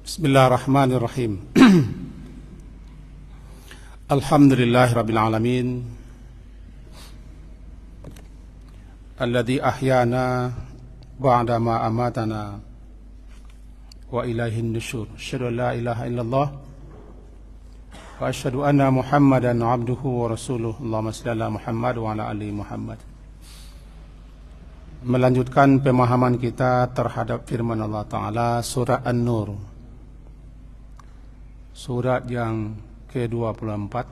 Bismillahirrahmanirrahim. Alhamdulillahirabbil alamin. Alladzi ahyana ba'da ma amatana wa ilaihin nusyur. Asyhadu an la ilaha illallah wa asyhadu anna Muhammadan 'abduhu wa rasuluh. Allahumma shalli ala Muhammad wa ala ali Muhammad. Melanjutkan pemahaman kita terhadap firman Allah Ta'ala surah An-Nur, surat yang ke-24,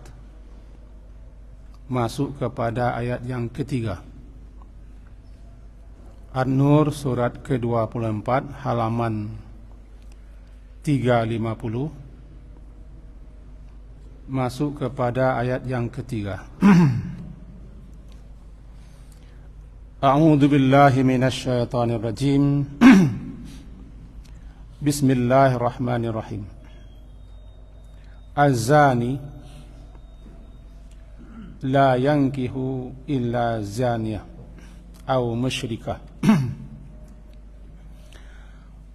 masuk kepada ayat yang ketiga. An-Nur surat ke-24 halaman 350, masuk kepada ayat yang ketiga. A'udzu billahi minasy syaithanir rajim. Bismillahirrahmanirrahim. Az-zani la yankihu illa zaniyah aw musyrikah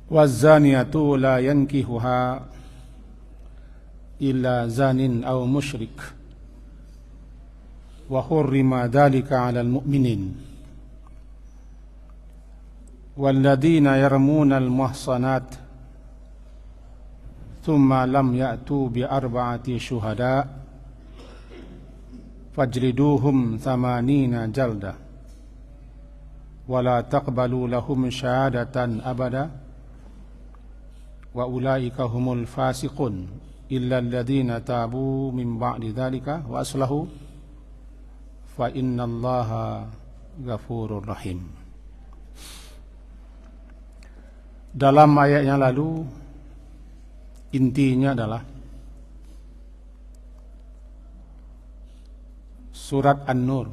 waz-zaniyatu la yankihuha illa zanin aw musyrik wa hurrima dhalika 'alal mu'minin walladzina yarmunal muhsanat thumma lam ya'tu bi arba'ati syuhada fajliduhum 80 jalda wala taqbalu lahum syahadatan abada wa ulaika humul fasiqun illa alladzina tabu min ba'di dzalika wa aslahu fa innallaha ghafurur rahim. Dalam ayat yang lalu intinya adalah surat An-Nur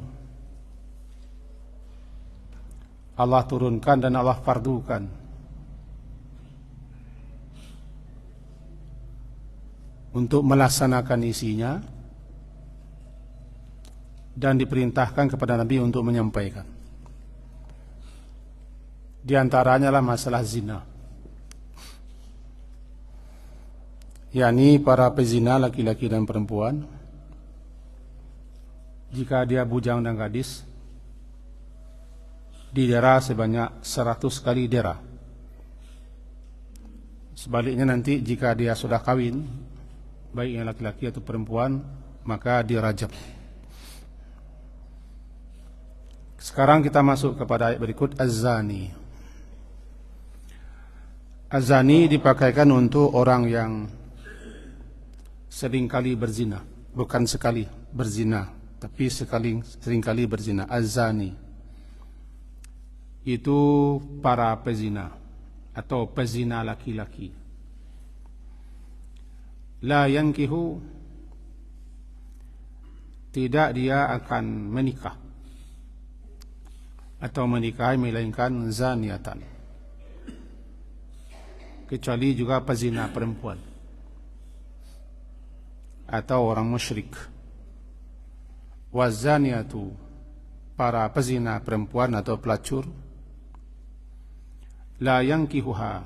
Allah turunkan dan Allah fardukan untuk melaksanakan isinya dan diperintahkan kepada Nabi untuk menyampaikan. Di antaranya adalah masalah zina, yakni para pezina laki-laki dan perempuan, jika dia bujang dan gadis, didera sebanyak 100 kali dera. Sebaliknya nanti jika dia sudah kawin, baik yang laki-laki atau perempuan, maka dirajam. Sekarang kita masuk kepada ayat berikut, Az-zani. Az-zani dipakaikan untuk orang yang seringkali berzina, bukan sekali berzina, tapi seringkali berzina. Az-zani itu para pezina atau pezina laki-laki. La yankihu, tidak dia akan menikah atau menikahi melainkan zaniatan, kecuali juga pezina perempuan atau orang musyrik. Wazaniatu, para pezina perempuan atau pelacur, la yankihuha,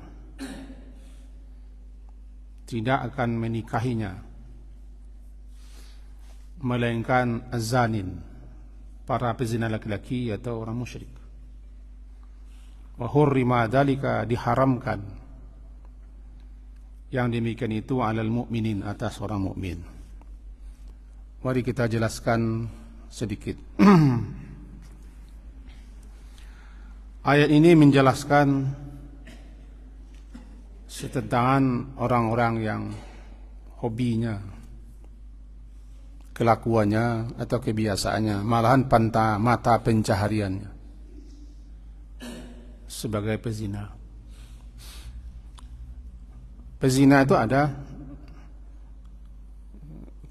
tidak akan menikahinya melainkan azanin, para pezina laki-laki atau orang musyrik. Wa hurrima dzalika, diharamkan yang demikian itu alal mu'minin, atas orang mukmin. Mari kita jelaskan sedikit. Ayat ini menjelaskan tentang orang-orang yang hobinya, kelakuannya atau kebiasaannya, malahan mata pencahariannya sebagai pezina. Pezina itu ada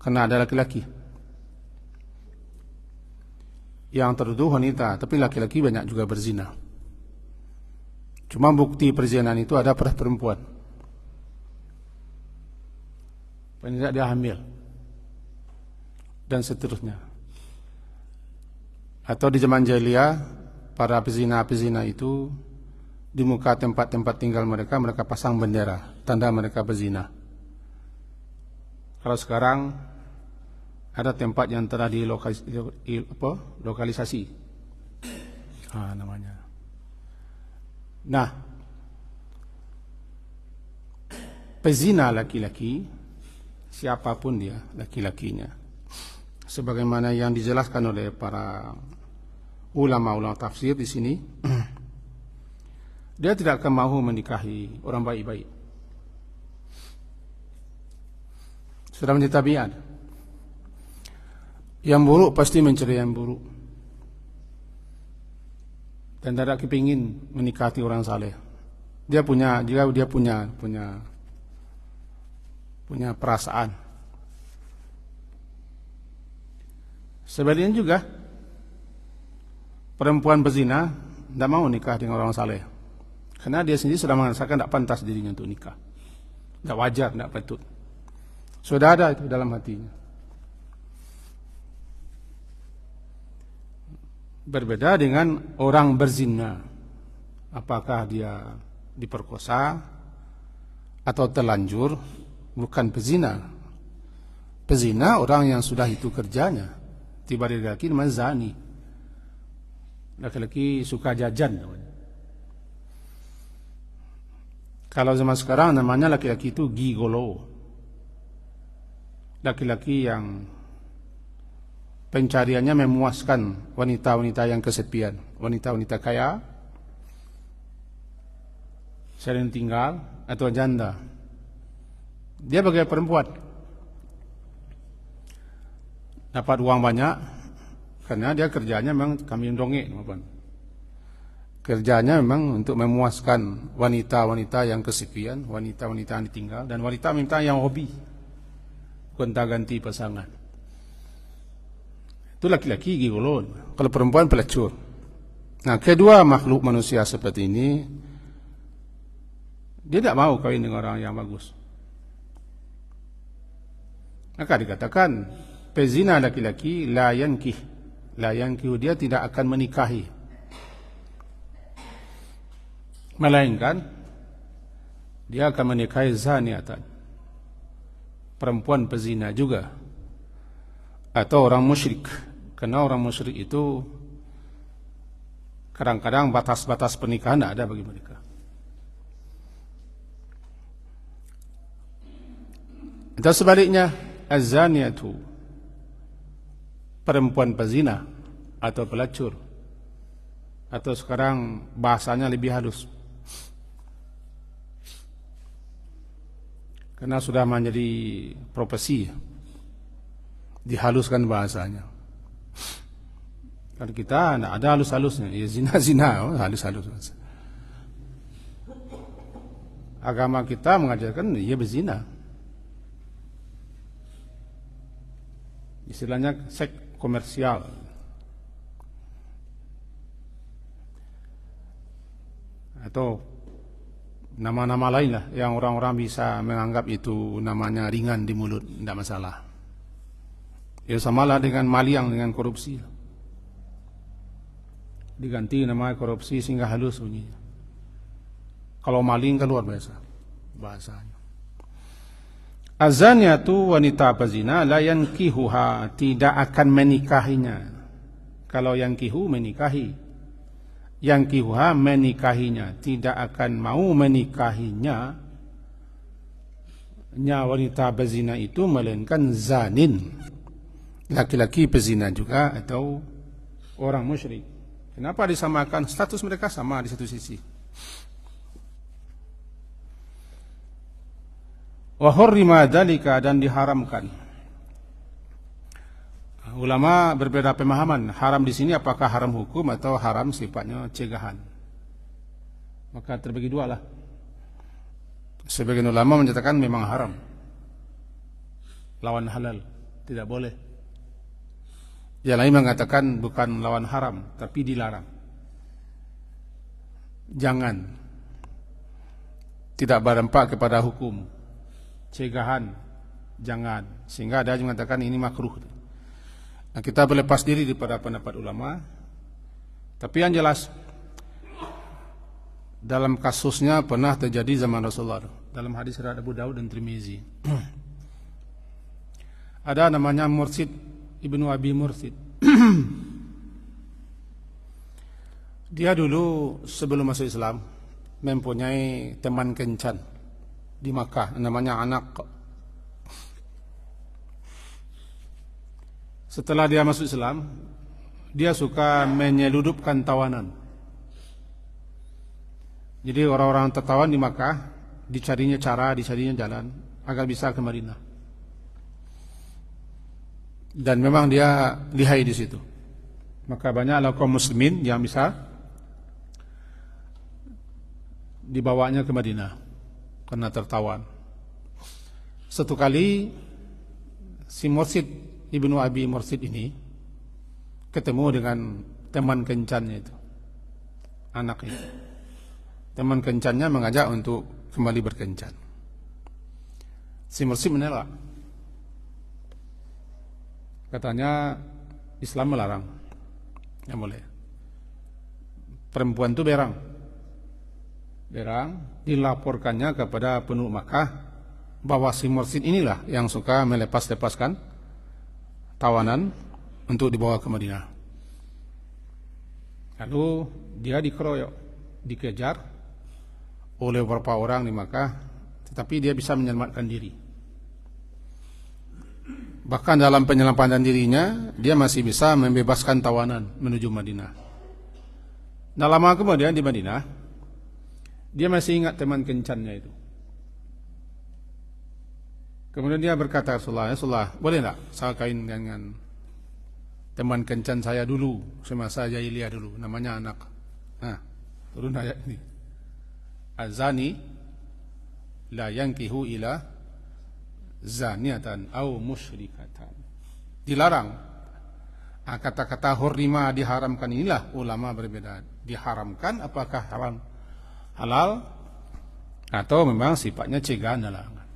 karena ada laki-laki yang tertuduh wanita, tapi laki-laki banyak juga berzina. Cuma bukti perzinahan itu ada pada perempuan. Paling tidak dia hamil dan seterusnya. Atau di zaman jahiliyah para pezina-pezina itu di muka tempat-tempat tinggal mereka, mereka pasang bendera, tanda mereka berzina. Kalau sekarang ada tempat yang telah lokalisasi namanya. Nah, pezina laki-laki, siapapun dia laki-lakinya, sebagaimana yang dijelaskan oleh para ulama-ulama tafsir di sini, dia tidak akan mahu menikahi orang baik-baik. Sudah menjadi tabiat. Yang buruk pasti mencari yang buruk, dan tidak kepingin menikahi orang saleh. Dia punya perasaan. Sebaliknya juga, perempuan berzina tidak mau nikah dengan orang saleh, karena dia sendiri sudah merasakan tidak pantas dirinya untuk nikah, tidak wajar, tidak patut. Sudah ada itu dalam hatinya. Berbeda dengan orang berzina, apakah dia diperkosa atau terlanjur, bukan pezina. Pezina orang yang sudah itu kerjanya. Tiba di laki namanya zani. Laki-laki suka jajan namanya. Kalau zaman sekarang namanya laki-laki itu gigolo. Laki-laki yang pencariannya memuaskan wanita-wanita yang kesepian, wanita-wanita kaya, sering tinggal, atau janda. Dia bagai perempuan, dapat uang banyak karena dia kerjanya memang kambing dongeng, kerjanya memang untuk memuaskan wanita-wanita yang kesepian, wanita-wanita yang ditinggal, dan wanita-wanita yang hobi gonta-ganti pasangan. Itu laki-laki gigolo. Kalau perempuan pelacur. Nah, kedua makhluk manusia seperti ini, dia tidak mau kawin dengan orang yang bagus. Maka dikatakan pezina laki-laki la yankih, dia tidak akan menikahi, melainkan dia akan menikahi zaniatan, perempuan pezina juga, atau orang musyrik. Karena orang musyrik itu kadang-kadang batas-batas pernikahan tidak ada bagi mereka. Atau sebaliknya, az-zaniyatu, perempuan pezina atau pelacur, atau sekarang bahasanya lebih halus karena sudah menjadi profesi, dihaluskan bahasanya. Kalau kita tidak ada halus-halusnya, ya zina-zina, halus-halus. Agama kita mengajarkan ia berzina. Istilahnya seks komersial. Atau nama-nama lain lah yang orang-orang bisa menganggap itu namanya ringan di mulut, tidak masalah. Ya samalah dengan maliang, dengan korupsi. Diganti nama korupsi sehingga halus bunyinya. Kalau maling kan luar biasa bahasanya. Az-zaniyatu, wanita pezina, la yankihuha, tidak akan menikahinya. Kalau yankihu menikahi, yankihuha menikahinya, tidak akan mau menikahinya wanita pezina itu, melainkan zanin, laki-laki pezina juga atau orang musyrik. Kenapa disamakan? Status mereka sama di satu sisi. Wa hurrima dzalika, dan diharamkan. Ulama berbeda pemahaman. Haram di sini apakah haram hukum atau haram sifatnya cegahan? Maka terbagi dua lah. Sebagian ulama menyatakan memang haram, lawan halal, tidak boleh. Yang lain mengatakan bukan lawan haram, tapi dilarang. Jangan, tidak berdampak kepada hukum. Cegahan, jangan. Sehingga ada yang mengatakan ini makruh. Nah, kita berlepas diri daripada pendapat ulama. Tapi yang jelas, dalam kasusnya pernah terjadi zaman Rasulullah dalam hadis riwayat Abu Daud dan Tirmizi. Ada namanya Mursid Ibnu Abi Mursid. Dia dulu sebelum masuk Islam mempunyai teman kencan di Makkah namanya Anak. Setelah dia masuk Islam, dia suka menyeludupkan tawanan. Jadi orang-orang tertawan di Makkah dicarinya cara, dicarinya jalan agar bisa ke Madinah. Dan memang dia lihai di situ. Maka banyaklah kaum muslimin yang bisa dibawanya ke Madinah karena tertawan. Satu kali si Mursid Ibnu Abi Mursid ini ketemu dengan teman kencannya itu, Anak itu. Teman kencannya mengajak untuk kembali berkencan. Si Mursid menolak. Katanya Islam melarang. Yang boleh. Perempuan itu berang. Dilaporkannya kepada penduduk Makkah bahwa si Mursid inilah yang suka melepas-lepaskan tawanan untuk dibawa ke Madinah. Lalu dia dikeroyok, dikejar oleh beberapa orang di Makkah, tetapi dia bisa menyelamatkan diri. Bahkan dalam penyelamatan dirinya, dia masih bisa membebaskan tawanan menuju Madinah. Nah, lama kemudian di Madinah, dia masih ingat teman kencannya itu. Kemudian dia berkata, Rasulullah, boleh tak saya kawin dengan teman kencan saya dulu, semasa jahiliyah dulu, namanya Anak. Nah, turun ayat ini. Azani la yankihu ila zaniatan au musyrikatan. Dilarang. Kata-kata hurrima, diharamkan, inilah ulama berbeda. Diharamkan apakah haram halal atau memang sifatnya cegahan dan larangan.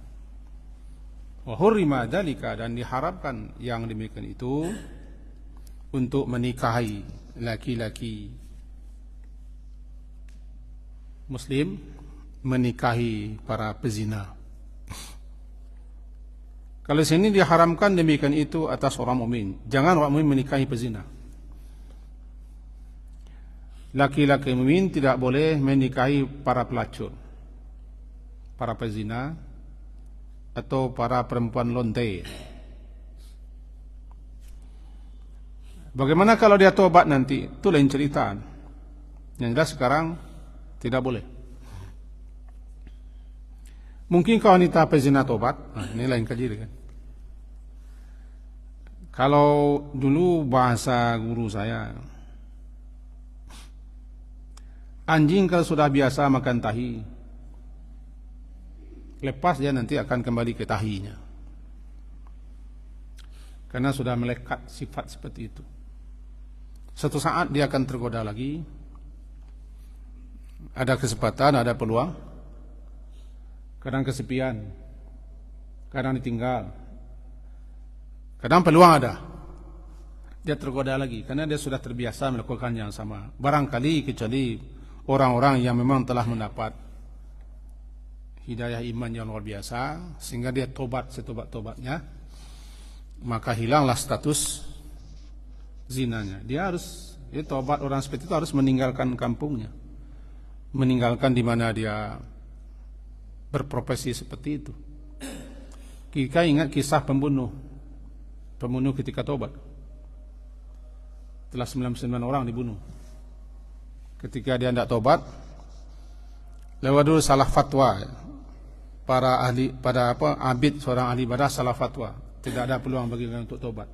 Wa hurrima dzalika, dan diharapkan yang demikian itu untuk menikahi laki-laki muslim, menikahi para pezina. Kalau sini diharamkan demikian itu atas orang mukmin. Jangan orang mukmin menikahi pezina. Laki-laki mukmin tidak boleh menikahi para pelacur, para pezina, atau para perempuan lonte. Bagaimana kalau dia tobat nanti? Itu lain cerita. Yang jelas sekarang tidak boleh. Mungkin kalau wanita pezina tobat, ini lain kali kan. Kalau dulu bahasa guru saya, anjing kalau sudah biasa makan tahi, lepas dia nanti akan kembali ke tahinya, karena sudah melekat sifat seperti itu. Suatu saat dia akan tergoda lagi, ada kesempatan, ada peluang. Kadang kesepian, kadang ditinggal, kadang peluang ada, dia tergoda lagi karena dia sudah terbiasa melakukan yang sama. Barangkali kecuali orang-orang yang memang telah mendapat hidayah iman yang luar biasa sehingga dia tobat setobat-tobatnya, maka hilanglah status zinanya. Dia tobat. Orang seperti itu harus meninggalkan kampungnya, meninggalkan di mana dia berprofesi seperti itu. Kita ingat kisah pembunuh ketika tobat. Telah 99 orang dibunuh. Ketika dia tidak tobat, lewat dulu salah fatwa. Para ahli, abid seorang ahli ibadah salah fatwa. Tidak ada peluang bagi dia untuk tobat.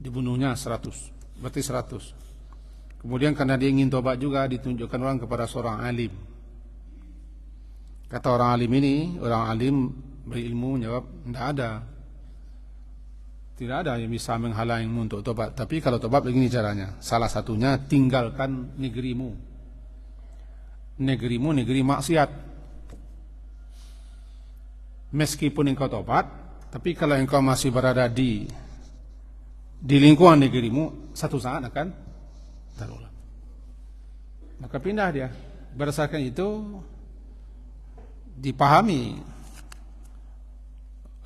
Dibunuhnya 100, berarti 100. Kemudian karena dia ingin tobat juga, ditunjukkan orang kepada seorang alim. Kata orang alim ini, orang alim berilmu menjawab, tidak ada yang bisa menghalangmu untuk tobat. Tapi kalau tobat begini caranya. Salah satunya tinggalkan negerimu, negeri maksiat. Meskipun engkau tobat, tapi kalau engkau masih berada di lingkungan negerimu, satu saat akan terulang. Maka pindah dia berdasarkan itu dipahami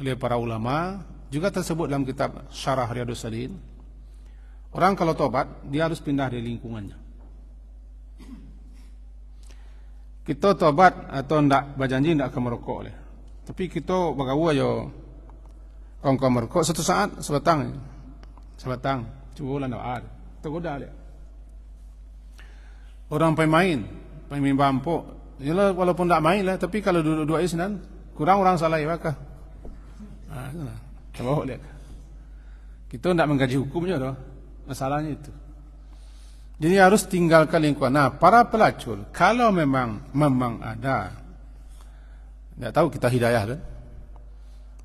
oleh para ulama, juga tersebut dalam kitab Syarah Riyadhus Shalihin. Orang kalau tobat, dia harus pindah dari lingkungannya. Kita tobat atau ndak berjanji ndak akan merokok oleh. Tapi kita bagawa yo kong merokok satu saat sebatang. Coba lah ndak ada. Tergoda dia. Orang main bampuk. Yalah walaupun ndak main lah, tapi kalau duduk-duduk isnan kurang orang salah ya kah? Coba lihat. Kita ndak mengkaji hukumnya doh. Masalahnya itu. Jadi harus tinggalkan lingkungan. Nah, para pelacur, kalau memang ada, tidak tahu kita hidayah kan,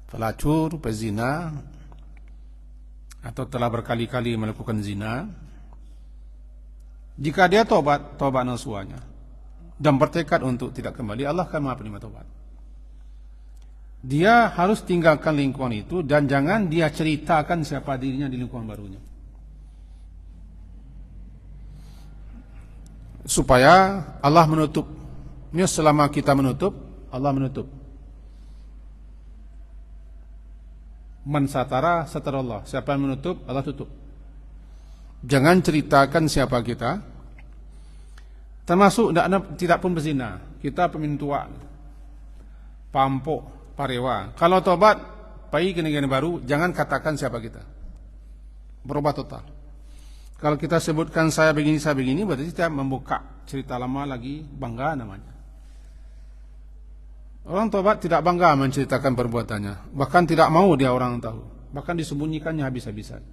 pelacur, pezina, atau telah berkali-kali melakukan zina, jika dia tobat nasuhnya dan bertekad untuk tidak kembali, Allah akan maha penerima tobat. Dia harus tinggalkan lingkungan itu dan jangan dia ceritakan siapa dirinya di lingkungan barunya. Supaya Allah menutup. Ini selama kita menutup, Allah menutup. Man satara satarallah. Siapa yang menutup, Allah tutup. Jangan ceritakan siapa kita. Termasuk tidak pun berzina. Kita pemintua, pampuk, parewa. Kalau tobat, pergi ke negara baru, jangan katakan siapa kita. Berubah total. Kalau kita sebutkan saya begini, berarti kita membuka cerita lama lagi, bangga namanya. Orang tobat tidak bangga menceritakan perbuatannya. Bahkan tidak mau dia orang tahu. Bahkan disembunyikannya habis-habisan.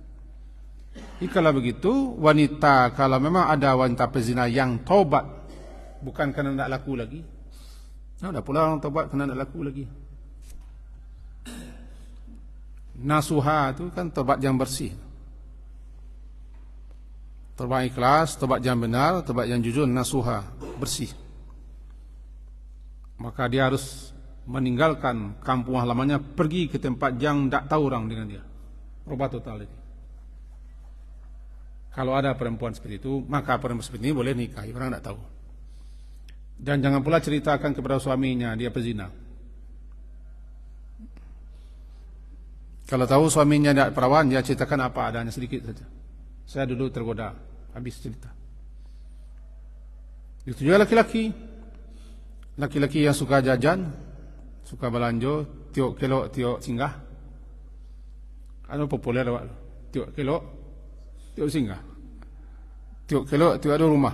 Jadi kalau begitu, wanita, kalau memang ada wanita pezina yang tobat, bukan karena tidak laku lagi. Nah, ada pula orang tobat karena tidak laku lagi. Nasuha itu kan tobat yang bersih. Tobat ikhlas, tobat yang benar, tobat yang jujur, nasuha, bersih. Maka dia harus meninggalkan kampung halamannya, pergi ke tempat yang tidak tahu orang dengan dia. Rubah total ini. Kalau ada perempuan seperti itu, maka perempuan seperti ini boleh nikahi, orang tidak tahu. Dan jangan pula ceritakan kepada suaminya dia pezina. Kalau tahu suaminya tidak perawan, dia ceritakan apa adanya sedikit saja. Saya dulu tergoda, habis cerita. Itu juga laki-laki. Laki-laki yang suka jajan, suka belanja, tiok kilo, tiok singgah. Anu populer awak. Tiok kilo, tiok singgah. Tiok kilo, tiok ada rumah.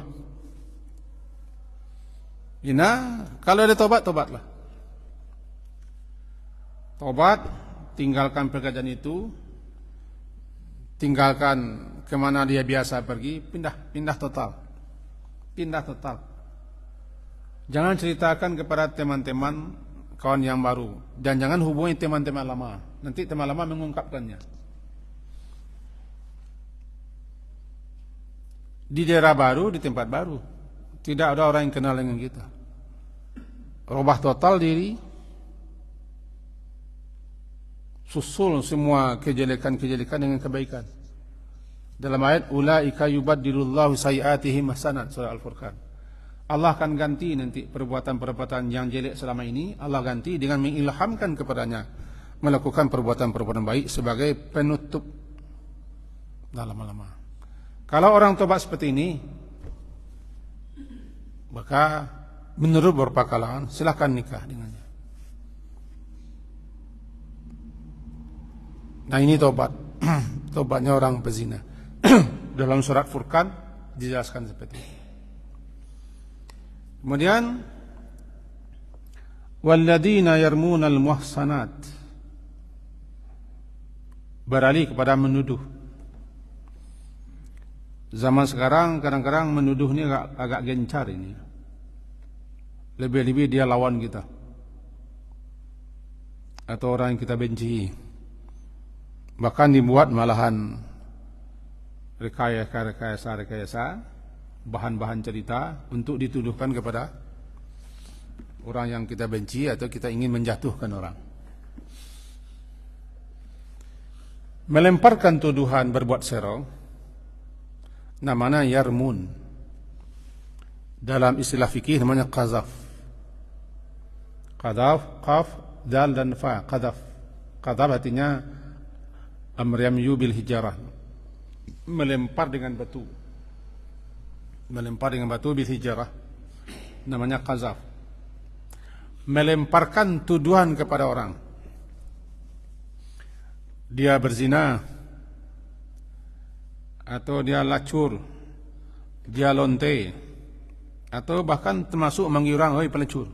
Ina, kalau ada tobat, tobatlah. Tobat, tinggalkan pekerjaan itu. Tinggalkan kemana dia biasa pergi, pindah total. Pindah total. Jangan ceritakan kepada teman-teman, kawan yang baru. Dan jangan hubungi teman-teman lama. Nanti teman lama mengungkapkannya. Di daerah baru, di tempat baru. Tidak ada orang yang kenal dengan kita. Rubah total diri. Susul semua kejelekan-kejelekan dengan kebaikan. Dalam ayat ulaika yubaddilullahu sayiatihim hasanat, surah Al-Furqan. Allah akan ganti nanti perbuatan-perbuatan yang jelek selama ini, Allah ganti dengan mengilhamkan kepadanya melakukan perbuatan-perbuatan baik sebagai penutup dalam lama. Kalau orang tobat seperti ini, maka menurut beberapa kalangan silakan nikah dengannya. Nah ini tobat. Tobatnya orang pezina. Dalam surat Furqan dijelaskan seperti ini. Kemudian walladzina yarmunal muhsanat, beralih kepada menuduh. Zaman sekarang kadang-kadang menuduh ini agak gencar ini. Lebih-lebih dia lawan kita. Atau orang yang kita benci. Bahkan dibuat malahan rekayasa, bahan-bahan cerita untuk dituduhkan kepada orang yang kita benci atau kita ingin menjatuhkan orang. Melemparkan tuduhan berbuat serong, namanya yarmun. Dalam istilah fikih namanya qazaf. Qadhaf, qaf, dal dan fa, qadhaf. Qadhaf artinya amriyamyu bil hijarah, melempar dengan batu. Melempar dengan batu bil hijarah namanya qazaf. Melemparkan tuduhan kepada orang. Dia berzina, atau dia lacur, dia lonte, atau bahkan termasuk manggil orang, "Oi pelacur,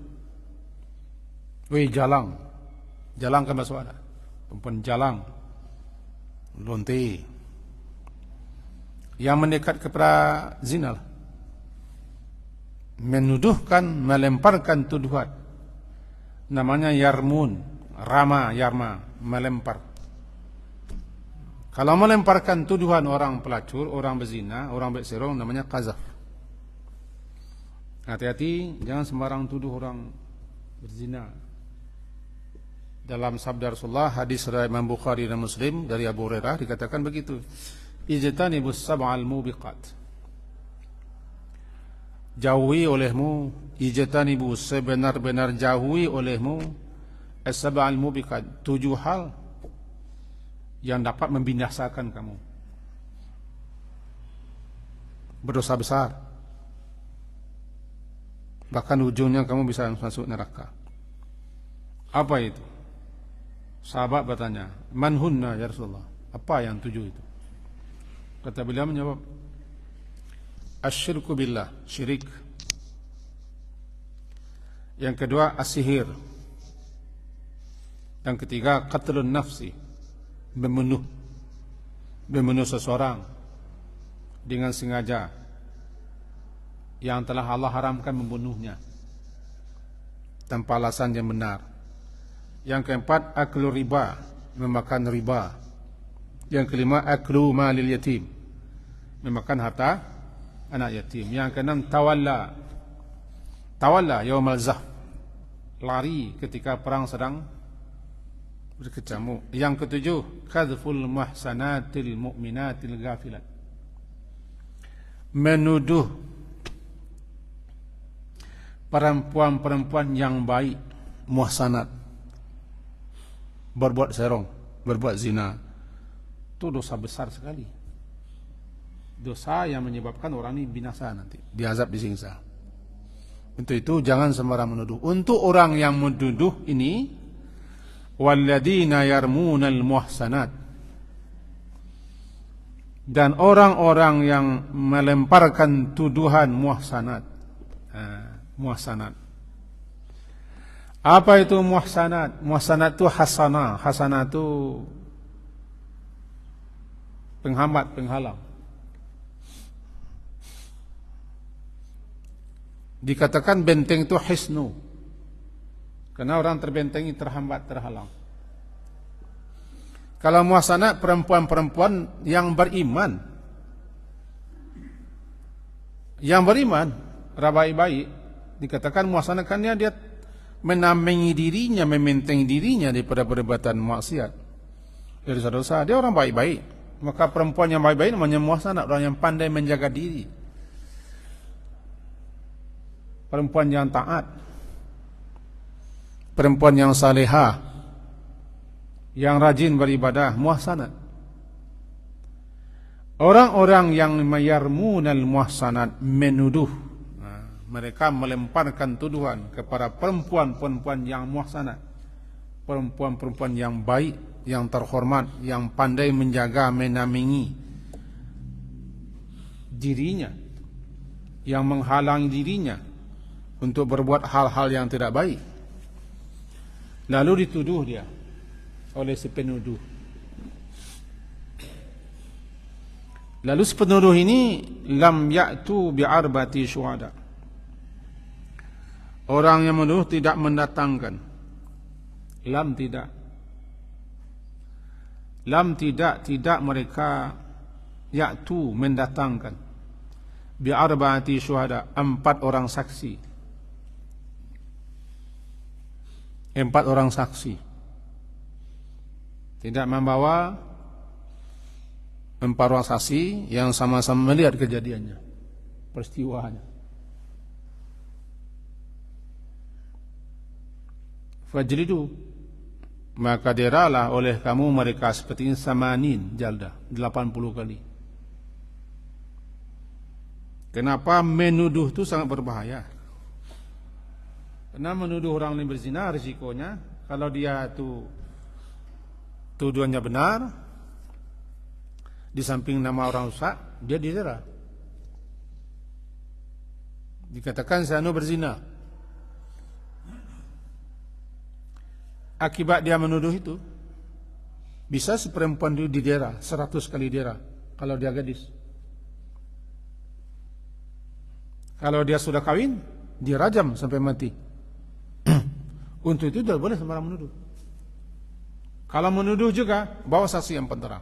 oi jalang." Jalang kan masuk ada, perempuan jalang, lonte, yang mendekat kepada zina, menuduhkan, melemparkan tuduhan, namanya yarmun, rama, yarma, melempar. Kalau melemparkan tuduhan orang pelacur, orang berzina, orang berserong, namanya qazaf. Hati-hati, jangan sembarang tuduh orang berzina. Dalam sabda Rasulullah, hadis riwayat Imam Bukhari dan Muslim dari Abu Hurairah dikatakan begitu. Ijtanibus sab'al mubiqat. Jauhi olehmu, ijtanibu, sebenar-benar jauhi olehmu as-sab'al mubiqat, 7 hal yang dapat membinasakan kamu, berdosa besar, bahkan ujungnya kamu bisa masuk neraka. Apa itu? Sahabat bertanya, "Man hunna ya Rasulullah?" Apa yang 7 itu? Kata beliau menjawab, asyirku billah, syirik. Yang kedua, as-sihir. Yang ketiga, qatlun nafsi, membunuh seseorang dengan sengaja yang telah Allah haramkan membunuhnya tanpa alasan yang benar. Yang keempat, aklu riba, memakan riba. Yang kelima, aklu malil yatim, memakan harta anak yatim. Yang keenam, tawalla yaumal zahf, lari ketika perang sedang berkecamuk. Yang ketujuh, qadzful muhsanatil mu'minatil ghafilat, menuduh perempuan-perempuan yang baik, muhsanat, berbuat serong, berbuat zina. Itu dosa besar sekali, dosa yang menyebabkan orang ini binasa, nanti diazab, disiksa. Untuk itu jangan sembarang menuduh. Untuk orang yang menuduh ini, walladzina yarmunal muhsanat, dan orang-orang yang melemparkan tuduhan muhsanat. Muhsanat, apa itu muhsanat? Muhsanat itu hasanah. Hasanah itu penghambat, penghalang. Dikatakan benteng itu hisnu, karena orang terbentengi, terhambat, terhalang. Kalau muhsanat, perempuan-perempuan yang beriman, baik-baik, dikatakan muhsanat, karena dia menamengi dirinya, mementengi dirinya daripada perbuatan maksiat, dari dosa-dosa. Dia orang baik-baik, maka perempuan yang baik-baik namanya muhsanat, orang yang pandai menjaga diri, perempuan yang taat, perempuan yang salehah, yang rajin beribadah, muhsanat. Orang-orang yang mayarmunal muhsanat, menuduh, mereka melemparkan tuduhan kepada perempuan-perempuan yang muhsanat, perempuan-perempuan yang baik, yang terhormat, yang pandai menjaga, menamingi dirinya, yang menghalangi dirinya untuk berbuat hal-hal yang tidak baik, lalu dituduh dia oleh si penuduh. Lalu si penuduh ini lam ya'tu bi'arbati syuhada, orang yang menuduh tidak mendatangkan, tidak mereka ya'tu, mendatangkan, bi'arbati syuhada, 4 orang saksi. 4 orang saksi, tidak membawa 4 orang saksi yang sama-sama melihat kejadiannya, peristiwanya. fajlidu, maka deralah oleh kamu mereka seperti samanin jalda, 80 kali. Kenapa menuduh itu sangat berbahaya? Karena menuduh orang lain berzina risikonya kalau dia itu tuduhannya benar, di samping nama orang rusak, dia didera. Dikatakan si anu berzina. Akibat dia menuduh itu, bisa si perempuan itu didera 100 kali dera kalau dia gadis. Kalau dia sudah kawin, dirajam sampai mati. Untuk itu tidak boleh sembarang menuduh. Kalau menuduh juga, bawa saksi yang penterang.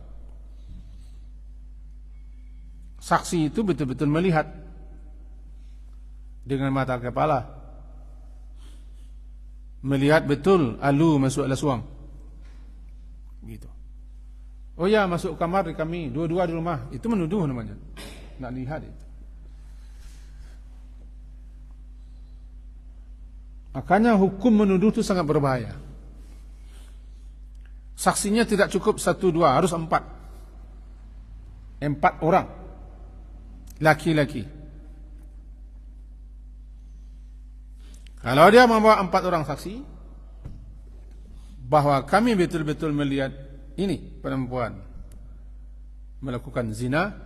Saksi itu betul-betul melihat dengan mata kepala, melihat betul alu masuk lasuang, gitu. Oh ya, masuk kamar di kami, dua-dua di rumah, itu menuduh namanya. Nak lihat itu. Makanya hukum menuduh itu sangat berbahaya. Saksinya tidak cukup 1, 2, harus 4. 4 orang laki-laki. Kalau dia membawa 4 orang saksi, bahwa kami betul-betul melihat ini perempuan melakukan zina,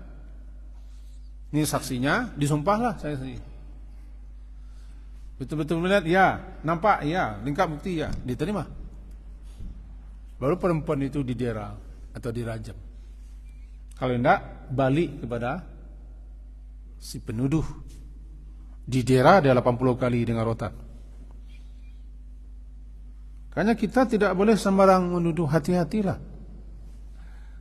ini saksinya, disumpahlah saya sendiri. Betul-betul melihat, ya, nampak, ya, lengkap bukti, ya, diterima. Baru perempuan itu didera atau dirajam. Kalau tidak, balik kepada si penuduh. Didera dia 80 kali dengan rotan. Karena kita tidak boleh sembarang menuduh, hati-hatilah.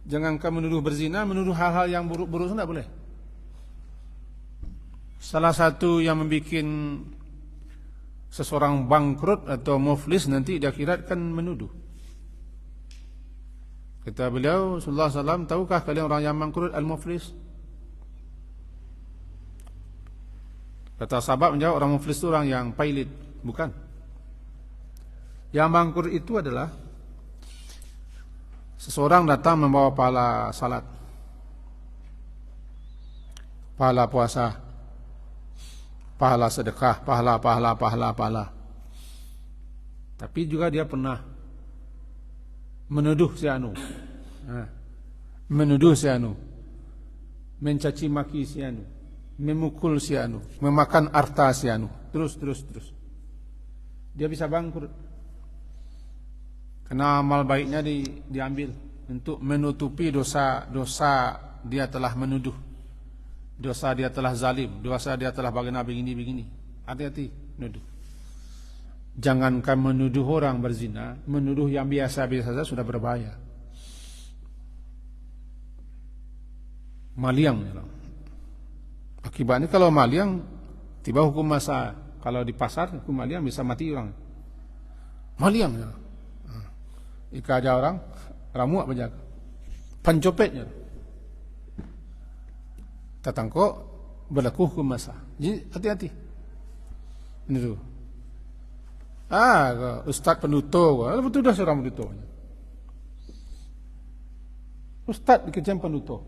Jangankan menuduh berzina, menuduh hal-hal yang buruk-buruk tidak boleh. Salah satu yang membuat seseorang bangkrut atau muflis nanti di akhirat kan menuduh. Kata beliau sallallahu alaihi wasallam, tahukah kalian orang yang bangkrut al-muflis? Kata sahabat menjawab, orang muflis itu orang yang pailit. Bukan. Yang bangkrut itu adalah seseorang datang membawa pahala salat, pahala puasa, pahala sedekah, pahala. Tapi juga dia pernah menuduh si anu. Menuduh si anu. Mencaci maki si anu. Memukul si anu, memakan harta si anu. Terus. Dia bisa bangkrut. Karena amal baiknya diambil untuk menutupi dosa dia telah menuduh. Dosa dia telah zalim, dosa dia telah bagaimana begini. Hati-hati menuduh. Jangankan menuduh orang berzina, menuduh yang biasa-biasa saja sudah berbahaya. Maliang. Akibatnya kalau maliang tiba hukum masa. Kalau di pasar hukum maliang bisa mati orang. Maliang. Ika aja orang, ramuak berjaga. Pencopetnya. Tatangko berlaku hukum masa. Jadi hati-hati. Ini tu. Ustaz penutup. Betul dah seorang penutup. Ustaz dikejar penutup.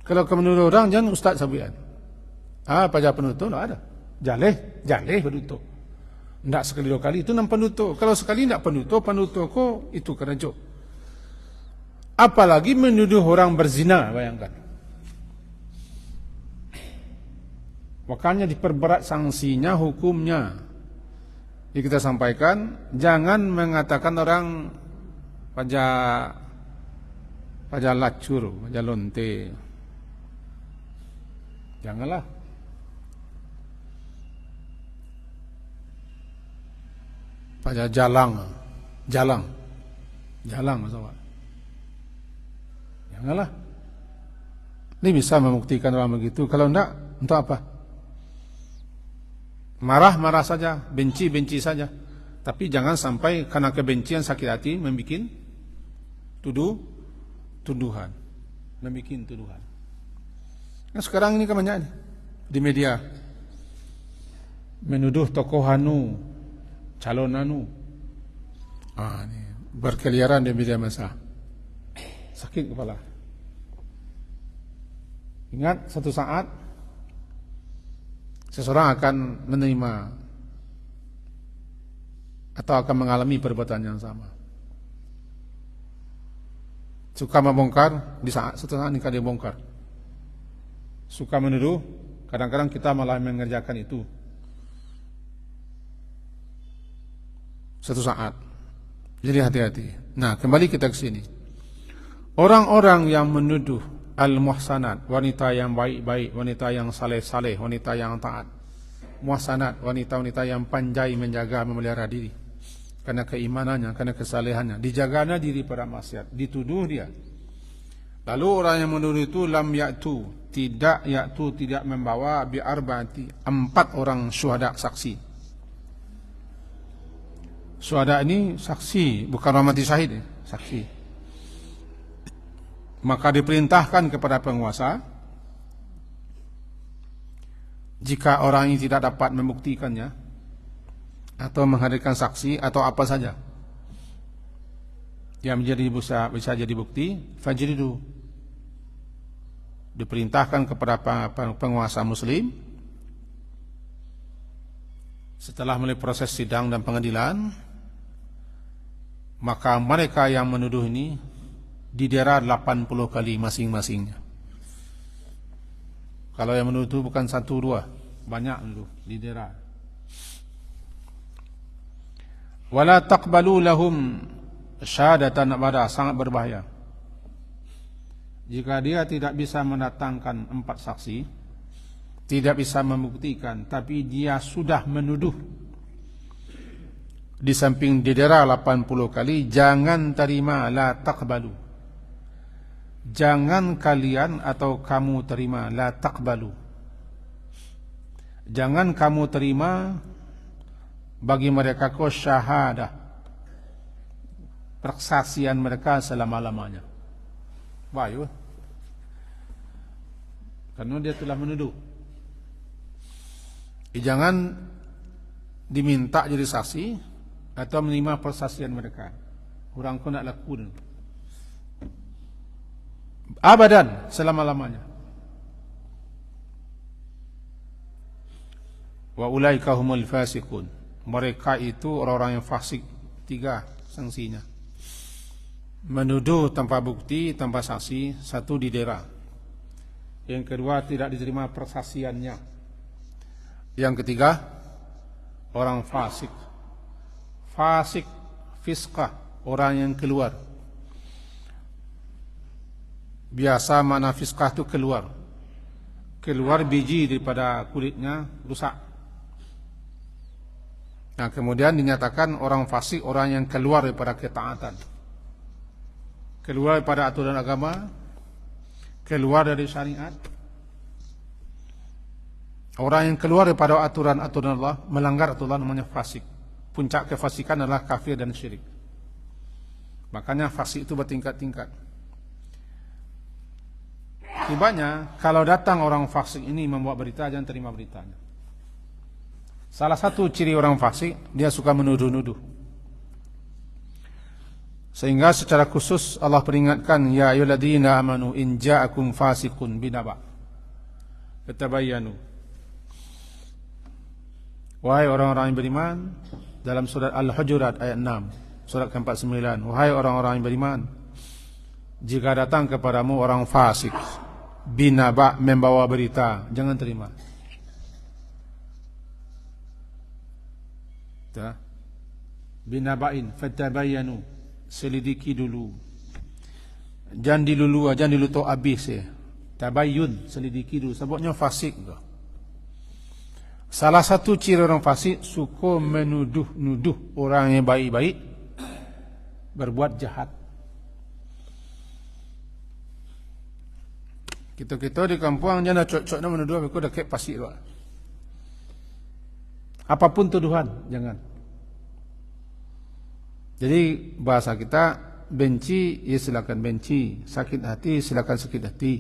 Kalau kau menuduh orang jangan ustaz sabian. Pajak penutup tak ada. Jaleh penutup. Tidak sekali 2 kali itu 6 penutup. Kalau sekali tidak penutup kau itu kerajuk. Apalagi menuduh orang berzina, bayangkan. Makanya diperberat sanksinya, hukumnya. Jadi kita sampaikan, jangan mengatakan orang pajak lacur, pajak lonte. Janganlah. Pajak jalang masalah. Janganlah. Ini bisa membuktikan orang begitu. Kalau tidak, untuk apa? Marah saja, benci saja. Tapi jangan sampai karena kebencian sakit hati membuat tuduhan. Nah, sekarang ini kebanyakan di media menuduh tokoh anu, calon anu, Ini berkeliaran di media massa. Sakit kepala. Ingat, satu saat seseorang akan menerima atau akan mengalami perbuatan yang sama. Suka membongkar, di saat satu saat nikah dia bongkar. Suka menuduh, kadang-kadang kita malah mengerjakan itu. Satu saat. Jadi hati-hati. Nah, kembali kita ke sini. Orang-orang yang menuduh al-muhsanat, wanita yang baik-baik, wanita yang saleh-saleh, wanita yang taat. Muhsanat, wanita-wanita yang pandai menjaga, memelihara diri. Karena keimanannya, karena kesalehannya. Dijaganya diri pada maksiat. Dituduh dia. Lalu orang yang menuduh itu lam ya'tu. Tidak membawa bi'arba'ati. 4 orang syuhada saksi. Syuhada ini saksi, bukan orang mati syahid. Saksi. Maka diperintahkan kepada penguasa, jika orang ini tidak dapat membuktikannya atau menghadirkan saksi atau apa saja yang bisa jadi bukti, fajridu, diperintahkan kepada penguasa muslim setelah melalui proses sidang dan pengadilan, maka mereka yang menuduh ini didera 80 kali masing-masingnya. Kalau yang menuduh itu bukan 1-2, banyak dulu didera. Wala taqbalu lahum syahadatan abada, sangat berbahaya. Jika dia tidak bisa mendatangkan 4 saksi, tidak bisa membuktikan, tapi dia sudah menuduh, di samping didera 80 kali, jangan terima, la taqbalu. Jangan kalian atau kamu terima, la taqbalu. Jangan kamu terima bagi mereka ko syahadah, persaksian mereka selama-lamanya. Bayu. Karena dia telah menuduh. Jangan diminta jadi saksi atau menerima persaksian mereka. Orang kau nak lakukan abadan, selama-lamanya. Wa ulaika humul fasiqun. Mereka itu orang-orang yang fasik. 3 sanksinya. Menuduh tanpa bukti, tanpa saksi. 1, didera. Yang kedua, tidak diterima persaksiannya. Yang ketiga, orang fasik. Fasik, fiskah, orang yang keluar. Biasa makna fiskah itu keluar. Keluar biji daripada kulitnya, rusak. Nah, kemudian dinyatakan orang fasik, orang yang keluar daripada ketaatan, keluar daripada aturan agama, keluar dari syariat. Orang yang keluar daripada aturan-aturan Allah, melanggar aturan, namanya fasik. Puncak kefasikan adalah kafir dan syirik. Makanya fasik itu bertingkat-tingkat. Tibanya, kalau datang orang fasik ini membawa berita, jangan terima beritanya. Salah satu ciri orang fasik, dia suka menuduh-nuduh. Sehingga secara khusus Allah peringatkan, ya ayyuhalladzina amanu in ja'akum fasiqun binaba fatabayyanu. Wahai orang-orang yang beriman, dalam surat Al-Hujurat ayat 6, surat ke-49, wahai orang-orang yang beriman, jika datang kepadamu orang fasik binaba, membawa berita, jangan terima. Binabain fatabayyanu, selidiki dulu. Jangan dilulu, jangan dilutok habis ya. Tabayyun, selidiki dulu. Sebabnya fasik. Salah satu ciri orang fasik, suka menuduh-nuduh orang yang baik-baik berbuat jahat. Kita di kampung jangan cocok nak menuduh aku dah kayak pasir. Apapun tuduhan, jangan. Jadi bahasa kita, benci, ya silakan benci. Sakit hati, silakan sakit hati.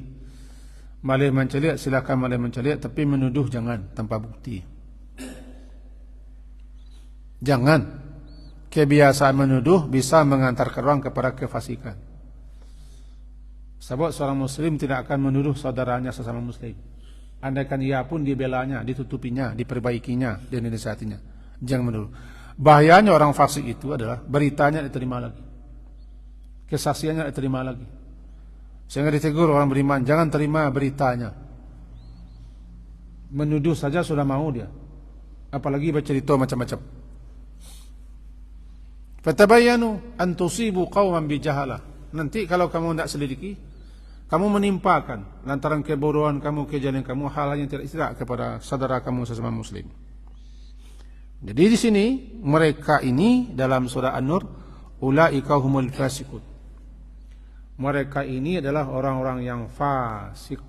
Malih menceliak, silakan malih menceliak. Tapi menuduh jangan, tanpa bukti. Jangan. kebiasaan menuduh bisa mengantarkan orang kepada kefasikan. Sebab seorang muslim tidak akan menuduh saudaranya sesama muslim. Andaikan ia pun dibelanya, ditutupinya, diperbaikinya, dan dinasihatinya. Jangan menuduh. Bahayanya orang fasik itu adalah beritanya diterima lagi, kesaksiannya diterima lagi. Sehingga ditegur orang beriman, jangan terima beritanya. Menuduh saja sudah mau dia, apalagi bercerita macam-macam. Fatabayyanu an tusibu qauman bijahalah. Nanti kalau kamu tidak selidiki, kamu menimpakan lantaran kebodohan kamu, kejadian kamu, hal yang tidak kepada saudara kamu sesama muslim. Jadi di sini mereka ini dalam surah An-Nur, ulaika humul fasiqun. Mereka ini adalah orang-orang yang fasik.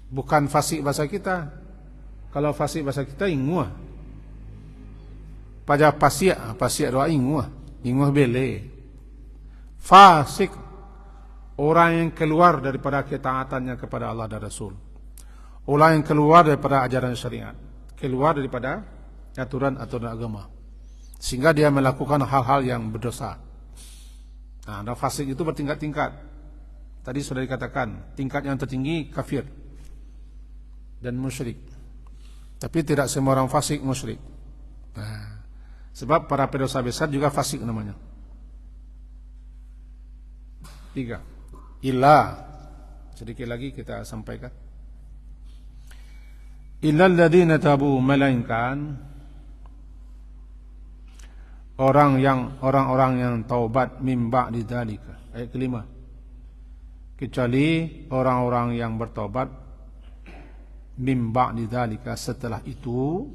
Bukan fasik bahasa kita. Kalau fasik bahasa kita inguah. Pada pasik doa inguah bele. Fasik, orang yang keluar daripada ketaatannya kepada Allah dan Rasul. Orang yang keluar daripada ajaran syariat, keluar daripada aturan-aturan agama, sehingga dia melakukan hal-hal yang berdosa. Nah, dan fasik itu bertingkat-tingkat. Tadi sudah dikatakan, tingkat yang tertinggi kafir dan musyrik. Tapi tidak semua orang fasik musyrik. Nah, sebab para pendosa besar juga fasik namanya. 3. Illa, sedikit lagi kita sampaikan. Illal ladzina tabu, melainkan orang-orang yang taubat min ba'di dzalika. Ayat kelima. Kecuali orang-orang yang bertaubat min ba'di dzalika, setelah itu,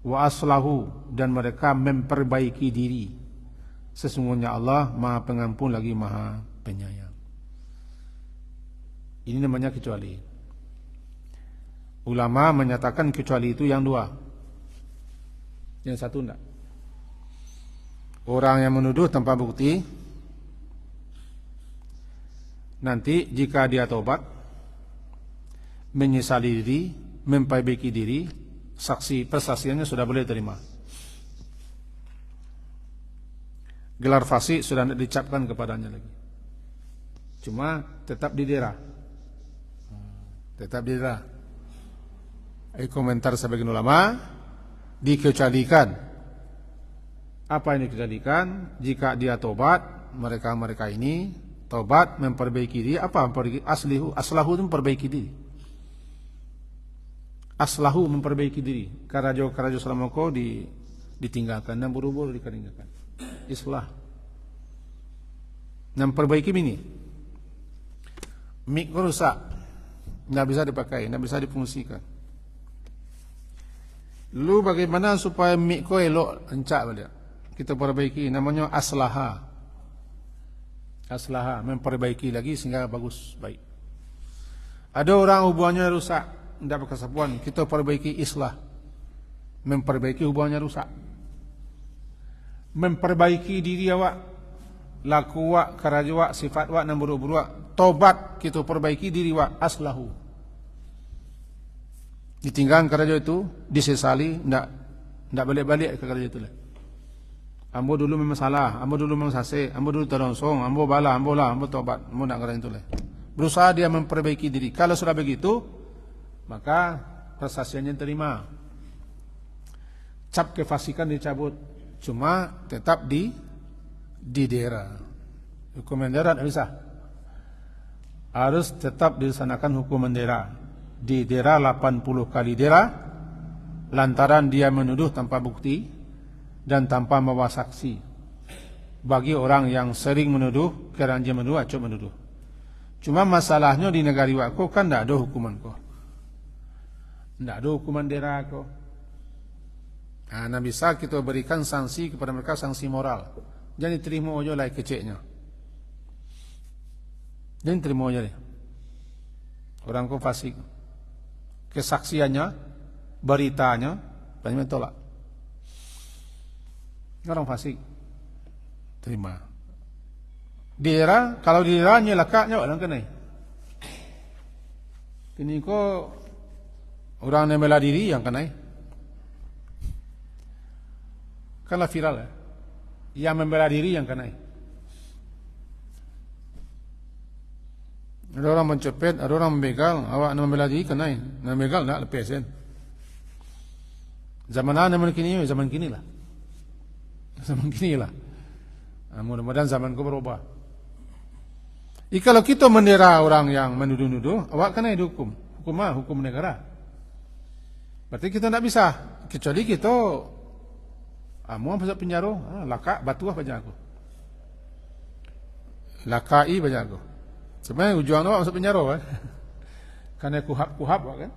wa aslahu, dan mereka memperbaiki diri. Sesungguhnya Allah Maha Pengampun lagi Maha Penyayang. Ini namanya kecuali. Ulama menyatakan kecuali itu yang 2. Yang satu enggak. Orang yang menuduh tanpa bukti, nanti jika dia taubat, menyesali diri, memperbaiki diri, persaksiannya sudah boleh terima. Gelar fasik sudah tidak dicapkan kepadanya lagi. Cuma tetap didera. Tetap didera. Komentar sebagian ulama, dikecualikan. Apa yang dikecualikan? Jika dia tobat, mereka ini tobat, memperbaiki diri. Apa aslahu itu memperbaiki diri. Aslahu memperbaiki diri. Karajo salamoko ditinggalkan dan buru-buru dikeninggalkan. Islah. Memperbaiki ini. Mik rusak, tidak bisa dipakai, tidak bisa difungsikan. Lu bagaimana supaya mik ko elok encak balik? Kita perbaiki, namanya aslaha. Aslaha, memperbaiki lagi sehingga bagus, baik. Ada orang hubungannya rusak, tidak berkesapuan, kita perbaiki islah. Memperbaiki hubungannya rusak. Memperbaiki diri awak, laku awak, karaja awak, sifat awak, dan buru-buru awak. Tobat, kita perbaiki diri awak, aslahu. Ditinggalkan karaja itu, disesali, tidak balik-balik ke karaja itu lah. Ambo dulu memang salah, ambo dulu memang sase, ambo dulu terongsong, ambo bala, ambo tobat, ambo nak karaja itu lah. Berusaha dia memperbaiki diri. Kalau sudah begitu, maka persaksiannya terima. Cap kefasikan dicabut. Cuma tetap didera. Hukum mendera tidak bisa. Harus tetap dilaksanakan hukum mendera. Didera 80 kali dera, lantaran dia menuduh tanpa bukti dan tanpa membawa saksi. Bagi orang yang sering menuduh, kerana dia menuduh, acuk menuduh. Cuma masalahnya di negara waktu kan tidak ada hukuman kok. Tidak ada hukuman dera kok. Nah, bisa kita berikan sanksi kepada mereka, sanksi moral. Jangan diterima aja lah keceknya. Jangan terima aja deh. Orang kok fasik. Kesaksiannya, beritanya, banyak tolak. Orang fasik. Terima. Dira, kalau dira nyelakaknya orang kena. Kini kok orang yang bela diri yang kena. Kanlah viral ya. Yang membela diri yang kena. Ada orang mencopet, ada orang membegal, awak nak membela diri kena. Nak membegal nak lepas kan. Zaman kini, zaman kini lah. Zaman kini lah. Mudah-mudahan zaman kau berubah. Kalau kita mendera orang yang menuduh-nuduh, awak kena dihukum. Hukum negara. Berarti kita tak bisa. Kecuali kita mau masuk penjara, lakak batu apa aja aku. Lakai baca aku. Sebenarnya tujuan awak masuk penjara kan. Karena kuhab kan.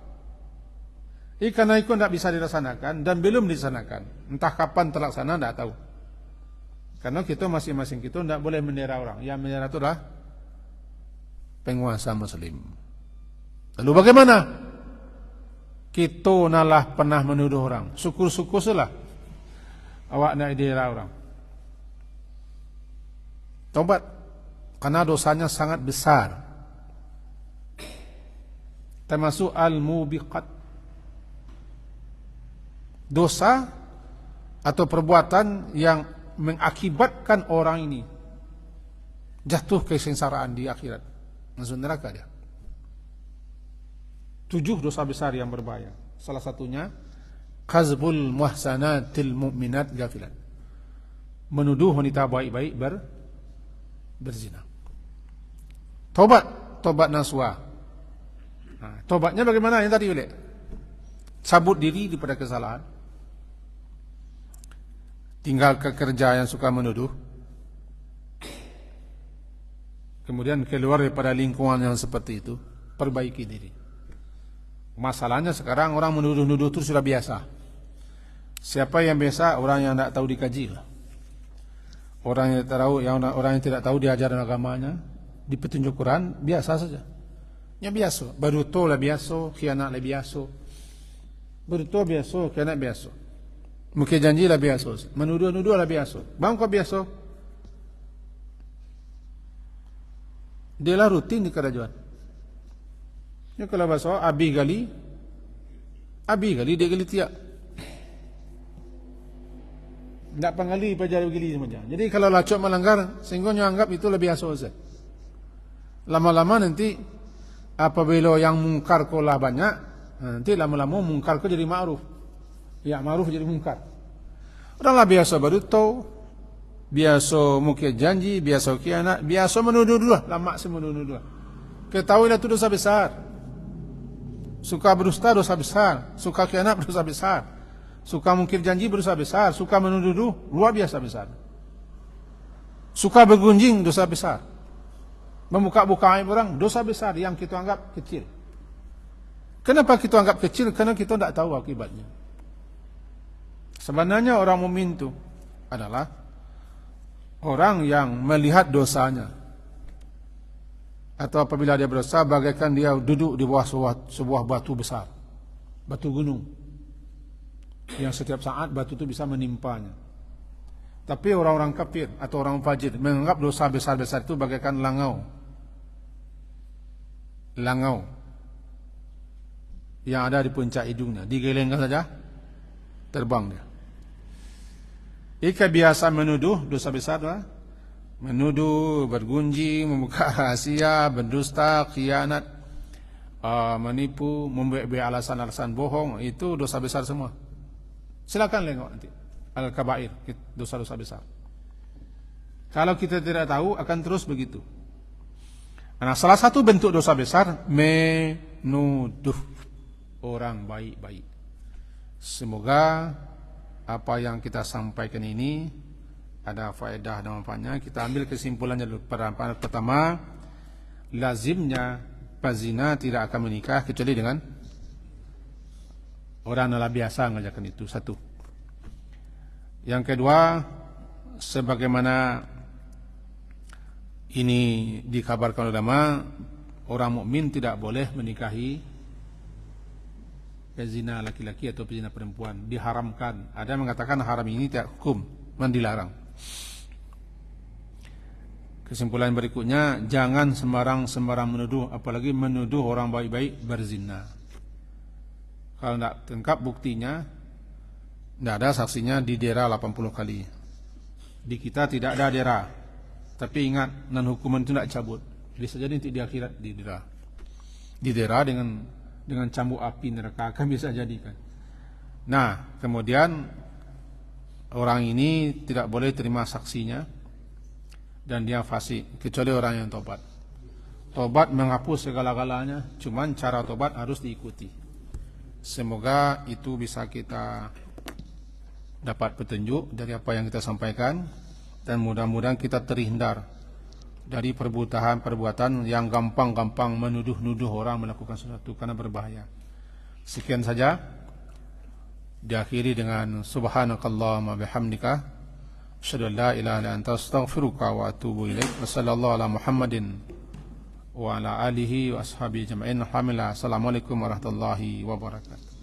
Karena itu tidak bisa dilaksanakan dan belum dilaksanakan. Entah kapan terlaksana tidak tahu. Karena kita masing-masing kita tidak boleh mendera orang. Yang mendera itu adalah penguasa Muslim. Lalu bagaimana? Kita nalah pernah menuduh orang. Syukur-syukur salah. Awak nak dera orang. Taubat. Karena dosanya sangat besar. Termasuk al-mubiqat. Dosa atau perbuatan yang mengakibatkan orang ini jatuh kesengsaraan di akhirat. Masuk neraka dia. 7 dosa besar yang berbahaya. Salah satunya qazbul muhsanatil mu'minat gafilat. Menuduh wanita baik-baik berzina. Tobat nasuha. Tobatnya bagaimana yang tadi boleh? Cabut diri daripada kesalahan. Tinggal kerja yang suka menuduh. Kemudian keluar daripada lingkungan yang seperti itu. Perbaiki diri. Masalahnya sekarang orang menuduh-nuduh itu sudah biasa. Siapa yang biasa? Orang yang tidak tahu dikaji lah. Orang yang tidak tahu diajaran agamanya, di petunjuk Quran biasa saja. Ya biasa, baruto lah biasa, khianat lah biasa. Baruto biasa, khianat biasa. Mungkin janji lah biasa, menuduh-nuduh lah biasa. Bang kau biasa? Dia lah rutin di kerajaan. Ya kalau bahasa abi gali dia gali tiap. Tak pengali pajar begini saja. Jadi kalau lacok melanggar, sehingga anggap itu lebih biasa saja. Lama-lama nanti apabila yang mungkar kolah banyak, nanti lama-lama mungkar ko jadi ma'ruf. Ya ma'ruf jadi mungkar. Oranglah biasa baru tahu, biasa mungkin janji, biasa khianat, biasa menuduh dulu, lama menuduh. Ketahuilah itu dosa besar. Suka berdusta dosa besar, suka khianat dosa besar. Suka mungkir janji berdosa besar, suka menuduh luar biasa besar. Suka bergunjing dosa besar. Membuka-buka aib orang dosa besar yang kita anggap kecil. Kenapa kita anggap kecil? Karena kita tidak tahu akibatnya. Sebenarnya orang mukmin itu adalah orang yang melihat dosanya. Atau apabila dia berdosa bagaikan dia duduk di bawah sebuah batu besar. Batu gunung. Yang setiap saat batu itu bisa menimpanya. Tapi orang-orang kafir atau orang fajir menganggap dosa besar-besar itu bagaikan langau yang ada di puncak hidungnya, digelengkan saja terbang dia. Ika biasa menuduh dosa besar lah. Menuduh, bergunjing, membuka rahasia, berdusta, khianat, menipu, membuat alasan-alasan bohong, itu dosa besar semua. Silakan tengok nanti al-kabair, dosa-dosa besar. Kalau kita tidak tahu akan terus begitu. Nah, salah satu bentuk dosa besar menuduh orang baik-baik. Semoga apa yang kita sampaikan ini ada faedah dan manfaatnya. Kita ambil kesimpulannya dulu. Pertama, lazimnya pezina tidak akan menikah kecuali dengan orang yang biasa mengajarkan itu. Satu. Yang kedua, sebagaimana ini dikabarkan ulama, orang mukmin tidak boleh menikahi pezina laki-laki atau pezina perempuan. Diharamkan. Ada yang mengatakan haram ini tidak hukum, dilarang. Kesimpulan berikutnya, jangan sembarang menuduh, apalagi menuduh orang baik-baik berzina. Kalau tidak lengkap buktinya, Tidak ada saksinya didera 80 kali. Di kita tidak ada dera. Tapi ingat, nan hukuman itu tidak cabut. Bisa jadi nanti di akhirat didera. Didera dengan cambuk api neraka kan bisa jadikan. Nah, kemudian orang ini tidak boleh terima saksinya dan dia fasik kecuali orang yang tobat. Tobat menghapus segala-galanya, cuman cara tobat harus diikuti. Semoga itu bisa kita dapat petunjuk dari apa yang kita sampaikan, dan mudah-mudahan kita terhindar dari perbuatan yang gampang-gampang menuduh-nuduh orang melakukan sesuatu karena berbahaya. Sekian saja, diakhiri dengan subhanakallahumma bihamdika asyhadu an la ilaha illa anta astaghfiruka wa atubu ilaik. Wassallallahu ala Muhammadin wa ala alihi wa ashabihi jama'in. Alhamdulillah. Assalamualaikum warahmatullahi wabarakatuh.